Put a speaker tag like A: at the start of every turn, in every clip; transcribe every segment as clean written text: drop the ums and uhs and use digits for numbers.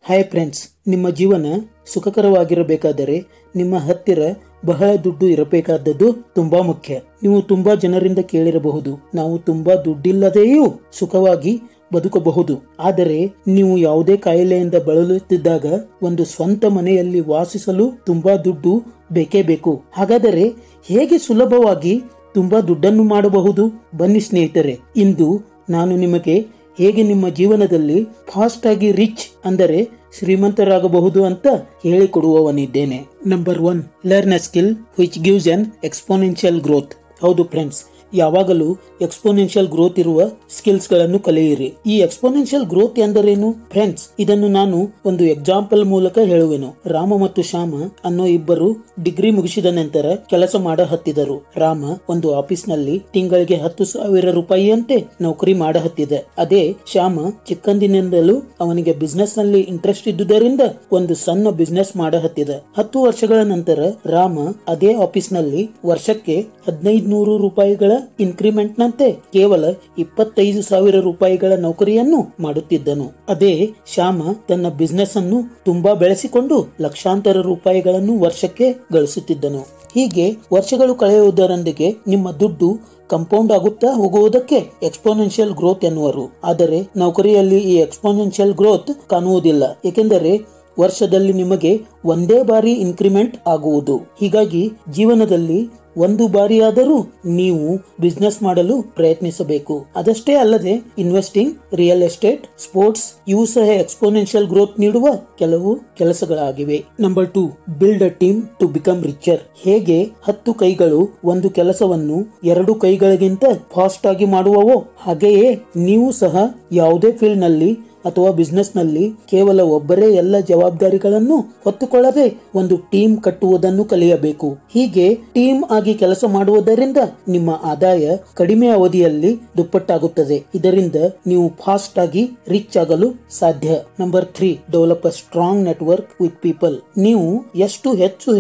A: Hi friends, ನಿಮ್ಮ ಜೀವನ ಸುಖಕರವಾಗಿರಬೇಕಾದರೆ ನಿಮ್ಮ ಹತ್ತಿರ ಬಹಳ ದುಡ್ಡು ಇರಬೇಕಾದದ್ದು ತುಂಬಾ ಮುಖ್ಯ. ನೀವು ತುಂಬಾ ಜನರಿಂದ ಕೇಳಿರಬಹುದು, ನಾವು ತುಂಬಾ ದುಡ್ಡಿಲ್ಲದೆಯೂ ಸುಖವಾಗಿ ಬದುಕಬಹುದು. ಆದರೆ ನೀವು ಯಾವುದೇ ಕಾಯಿಲೆಯಿಂದ ಬಳಲುತ್ತಿದ್ದಾಗ ಒಂದು ಸ್ವಂತ ಮನೆಯಲ್ಲಿ ವಾಸಿಸಲು ತುಂಬಾ ದುಡ್ಡು ಬೇಕೇ ಬೇಕು. ಹಾಗಾದರೆ ಹೇಗೆ ಸುಲಭವಾಗಿ ತುಂಬಾ ದುಡ್ಡನ್ನು ಮಾಡಬಹುದು? ಬನ್ನಿ ಸ್ನೇಹಿತರೆ, ಇಂದು ನಾನು ನಿಮಗೆ ಹೇಗೆ ನಿಮ್ಮ ಜೀವನದಲ್ಲಿ ಫಾಸ್ಟ್ ಆಗಿ ರಿಚ್ ಅಂದರೆ ಶ್ರೀಮಂತರಾಗಬಹುದು ಅಂತ ಹೇಳಿಕೊಡುವವನಿದ್ದೇನೆ. Number 1, learn a skill which gives an exponential growth. ಹೌದು ಫ್ರೆಂಡ್ಸ್, ಯಾವಾಗಲೂ ಎಕ್ಸ್ಪೋನೆನ್ಷಿಯಲ್ ಗ್ರೋತ್ ಇರುವ ಸ್ಕಿಲ್ಸ್ ಗಳನ್ನು ಕಲಿಯಿರಿ. ಈ ಎಕ್ಸ್ಪೋನೆನ್ಷಿಯಲ್ ಗ್ರೋತ್ ಎಂದರೇನು ಫ್ರೆಂಡ್ಸ್? ಇದನ್ನು ನಾನು ಒಂದು ಎಕ್ಸಾಂಪಲ್ ಮೂಲಕ ಹೇಳುವೆನು. ರಾಮ ಮತ್ತು ಶ್ಯಾಮ ಅನ್ನೋ ಇಬ್ಬರು ಡಿಗ್ರಿ ಮುಗಿಸಿದ ನಂತರ ಕೆಲಸ ಮಾಡ ಹತ್ತಿದರು. ರಾಮ ಒಂದು ಆಫೀಸ್ ನಲ್ಲಿ ತಿಂಗಳಿಗೆ 10,000 ರೂಪಾಯಿಯಂತೆ ನೌಕರಿ ಮಾಡ ಹತ್ತಿದ. ಅದೇ ಶ್ಯಾಮ ಚಿಕ್ಕಂದಿನಿಂದಲೂ ಅವನಿಗೆ ಬಿಸ್ನೆಸ್ ನಲ್ಲಿ ಇಂಟ್ರೆಸ್ಟ್ ಇದ್ದುದರಿಂದ ಒಂದು ಸಣ್ಣ ಬಿಸ್ನೆಸ್ ಮಾಡ ಹತ್ತಿದ. 10 ವರ್ಷಗಳ ನಂತರ ರಾಮ ಅದೇ ಆಫೀಸ್ ನಲ್ಲಿ ವರ್ಷಕ್ಕೆ 1,500 ರೂಪಾಯಿಗಳ ಇನ್ಕ್ರಿಮೆಂಟ್ ನಂತೆ ಕೇವಲ 25,000 ರೂಪಾಯಿಗಳ ನೌಕರಿಯನ್ನು ಮಾಡುತ್ತಿದ್ದನು. ಅದೇ ಶ್ಯಾಮ ತನ್ನ ಬಿಸ್ನೆಸ್ ಅನ್ನು ತುಂಬಾ ಬೆಳೆಸಿಕೊಂಡು ಲಕ್ಷಾಂತರ ರೂಪಾಯಿಗಳನ್ನು ವರ್ಷಕ್ಕೆ ಗಳಿಸುತ್ತಿದ್ದನು. ಹೀಗೆ ವರ್ಷಗಳು ಕಳೆಯುವುದರೊಂದಿಗೆ ನಿಮ್ಮ ದುಡ್ಡು ಕಂಪೌಂಡ್ ಆಗುತ್ತಾ ಹೋಗುವುದಕ್ಕೆ ಎಕ್ಸ್ಪೋನೆನ್ಷಿಯಲ್ ಗ್ರೋತ್ ಎನ್ನುವರು. ಆದರೆ ನೌಕರಿಯಲ್ಲಿ ಈ ಎಕ್ಸ್ಪೋನೆನ್ಷಿಯಲ್ ಗ್ರೋತ್ ಕಾಣುವುದಿಲ್ಲ, ಏಕೆಂದರೆ ವರ್ಷದಲ್ಲಿ ನಿಮಗೆ ಒಂದೇ ಬಾರಿ ಇನ್ಕ್ರಿಮೆಂಟ್ ಆಗುವುದು. ಹೀಗಾಗಿ ಜೀವನದಲ್ಲಿ ಒಂದು ಬಾರಿಯಾದರೂ ನೀವು ಬಿಸ್ನೆಸ್ ಮಾಡಲು ಪ್ರಯತ್ನಿಸಬೇಕು. ಅದಷ್ಟೇ ಅಲ್ಲದೆ ಇನ್ವೆಸ್ಟಿಂಗ್, ರಿಯಲ್ ಎಸ್ಟೇಟ್, ಸ್ಪೋರ್ಟ್ಸ್ ಇವು ಸಹ ಎಕ್ಸ್ಪೋನೆನ್ಷಿಯಲ್ ಗ್ರೋತ್ ನೀಡುವ ಕೆಲವು ಕೆಲಸಗಳಾಗಿವೆ. Number 2, build a team to become richer. ಹೇಗೆ 10 ಕೈಗಳು ಒಂದು ಕೆಲಸವನ್ನು 2 ಕೈಗಳಿಗಿಂತ ಫಾಸ್ಟ್ ಆಗಿ ಮಾಡುವವೋ ಹಾಗೆಯೇ ನೀವು ಸಹ ಯಾವುದೇ ಫೀಲ್ಡ್ ನಲ್ಲಿ ಅಥವಾ ಬಿಸ್ನೆಸ್ ನಲ್ಲಿ ಕೇವಲ ಒಬ್ಬರೇ ಎಲ್ಲ ಜವಾಬ್ದಾರಿಗಳನ್ನು ಹೊತ್ತುಕೊಳ್ಳದೆ ಒಂದು ಟೀಮ್ ಕಟ್ಟುವುದನ್ನು ಕಲಿಯಬೇಕು. ಹೀಗೆ ಟೀಮ್ ಆಗಿ ಕೆಲಸ ಮಾಡುವುದರಿಂದ ನಿಮ್ಮ ಆದಾಯ ಕಡಿಮೆ ಅವಧಿಯಲ್ಲಿ ದುಪ್ಪಟ್ಟಾಗುತ್ತದೆ. ಇದರಿಂದ ನೀವು ಫಾಸ್ಟ್ ಆಗಿ ರಿಚ್ ಆಗಲು ಸಾಧ್ಯ. Number 3, develop a strong network with people. ನೀವು ಎಷ್ಟು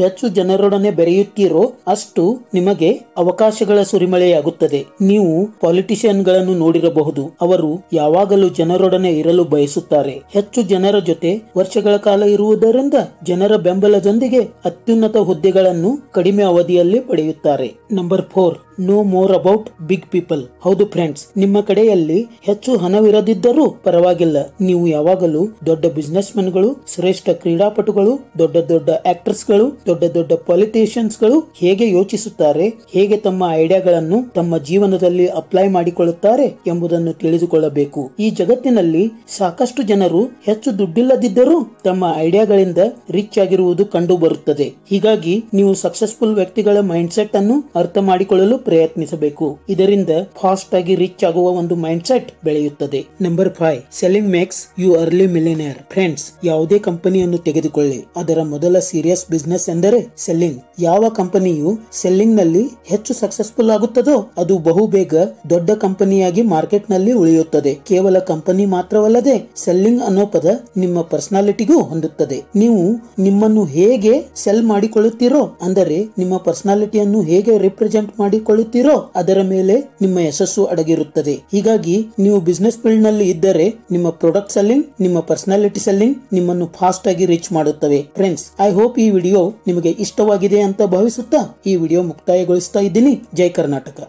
A: ಹೆಚ್ಚು ಜನರೊಡನೆ ಬೆರೆಯುತ್ತೀರೋ ಅಷ್ಟು ನಿಮಗೆ ಅವಕಾಶಗಳ ಸುರಿಮಳೆಯಾಗುತ್ತದೆ. ನೀವು ಪಾಲಿಟಿಷಿಯನ್ ಗಳನ್ನು ನೋಡಿರಬಹುದು. ಅವರು ಯಾವಾಗಲೂ ಜನರೊಡನೆ ಇರಲು ಬಯಸುತ್ತಾರೆ. ಹೆಚ್ಚು ಜನರ ಜೊತೆ ವರ್ಷಗಳ ಕಾಲ ಇರುವುದರಿಂದ ಜನರ ಬೆಂಬಲದೊಂದಿಗೆ ಅತ್ಯುನ್ನತ ಹುದ್ದೆಗಳನ್ನು ಕಡಿಮೆ ಅವಧಿಯಲ್ಲಿ ಪಡೆಯುತ್ತಾರೆ. Number 4, know more about big people. ಹೌದು ಫ್ರೆಂಡ್ಸ್, ನಿಮ್ಮ ಕಡೆಯಲ್ಲಿ ಹೆಚ್ಚು ಹಣವಿರದಿದ್ದರೂ ಪರವಾಗಿಲ್ಲ. ನೀವು ಯಾವಾಗಲೂ ದೊಡ್ಡ ಬಿಸ್ನೆಸ್ ಮೆನ್ ಗಳು, ಶ್ರೇಷ್ಠ ಕ್ರೀಡಾಪಟುಗಳು, ದೊಡ್ಡ ಆಕ್ಟರ್ಸ್ ಗಳು, ದೊಡ್ಡ ಪೊಲಿಟಿಷಿಯನ್ಸ್ ಗಳು ಹೇಗೆ ಯೋಚಿಸುತ್ತಾರೆ, ಹೇಗೆ ತಮ್ಮ ಐಡಿಯಾಗಳನ್ನು ತಮ್ಮ ಜೀವನದಲ್ಲಿ ಅಪ್ಲೈ ಮಾಡಿಕೊಳ್ಳುತ್ತಾರೆ ಎಂಬುದನ್ನು ತಿಳಿದುಕೊಳ್ಳಬೇಕು. ಈ ಜಗತ್ತಿನಲ್ಲಿ ಸಾಕಷ್ಟು ಜನರು ಹೆಚ್ಚು ದುಡ್ಡಿಲ್ಲದಿದ್ದರೂ ತಮ್ಮ ಐಡಿಯಾಗಳಿಂದ ರಿಚ್ ಆಗಿರುವುದು ಕಂಡು ಬರುತ್ತದೆ. ಹೀಗಾಗಿ ನೀವು ಸಕ್ಸಸ್ಫುಲ್ ವ್ಯಕ್ತಿಗಳ ಮೈಂಡ್ ಸೆಟ್ ಅನ್ನು ಅರ್ಥ ಮಾಡಿಕೊಳ್ಳಲು ಪ್ರಯತ್ನಿಸಬೇಕು. ಇದರಿಂದ ಫಾಸ್ಟ್ ಆಗಿ ರಿಚ್ ಆಗುವ ಒಂದು ಮೈಂಡ್ ಸೆಟ್ ಬೆಳೆಯುತ್ತದೆ. Number 5, selling makes you early millionaire. Friends, ಯಾವುದೇ ಕಂಪನಿಯನ್ನು ತೆಗೆದುಕೊಳ್ಳಿ, ಅದರ ಮೊದಲ ಸೀರಿಯಸ್ ಬಿಸ್ನೆಸ್ ಎಂದರೆ ಸೆಲ್ಲಿಂಗ್. ಯಾವ ಕಂಪನಿಯು ಸೆಲ್ಲಿಂಗ್ ನಲ್ಲಿ ಹೆಚ್ಚು ಸಕ್ಸಸ್ಫುಲ್ ಆಗುತ್ತದೋ ಅದು ಬಹುಬೇಗ ದೊಡ್ಡ ಕಂಪನಿಯಾಗಿ ಮಾರ್ಕೆಟ್ ನಲ್ಲಿ ಉಳಿಯುತ್ತದೆ. ಕೇವಲ ಕಂಪನಿ ಮಾತ್ರವಲ್ಲದೆ ಸೆಲ್ಲಿಂಗ್ ಅನ್ನೋ ಪದ ನಿಮ್ಮ ಪರ್ಸನಾಲಿಟಿಗೂ ಹೊಂದುತ್ತದೆ. ನೀವು ನಿಮ್ಮನ್ನು ಹೇಗೆ ಸೆಲ್ ಮಾಡಿಕೊಳ್ಳುತ್ತೀರೋ, ಅಂದರೆ ನಿಮ್ಮ ಪರ್ಸನಾಲಿಟಿಯನ್ನು ಹೇಗೆ ರಿಪ್ರೆಸೆಂಟ್ ಮಾಡಿಕೊಳ್ಳುತ್ತೀರೋ ಅದರ ಮೇಲೆ ನಿಮ್ಮ ಯಶಸ್ಸು ಅಡಗಿರುತ್ತದೆ. ಹೀಗಾಗಿ ನೀವು ಬಿಸ್ನೆಸ್ ಫೀಲ್ಡ್ ನಲ್ಲಿ ಇದ್ದರೆ ನಿಮ್ಮ ಪ್ರಾಡಕ್ಟ್ ಸೆಲ್ಲಿಂಗ್, ನಿಮ್ಮ ಪರ್ಸನಾಲಿಟಿ ಸೆಲ್ಲಿಂಗ್ ನಿಮ್ಮನ್ನು ಫಾಸ್ಟ್ ಆಗಿ ರೀಚ್ ಮಾಡುತ್ತವೆ. ಫ್ರೆಂಡ್ಸ್, ಐ ಹೋಪ್ ಈ ವಿಡಿಯೋ ನಿಮಗೆ ಇಷ್ಟವಾಗಿದೆ ಅಂತ ಭಾವಿಸುತ್ತಾ ಈ ವಿಡಿಯೋ ಮುಕ್ತಾಯಗೊಳಿಸ್ತಾ ಇದ್ದೀನಿ. ಜೈ ಕರ್ನಾಟಕ.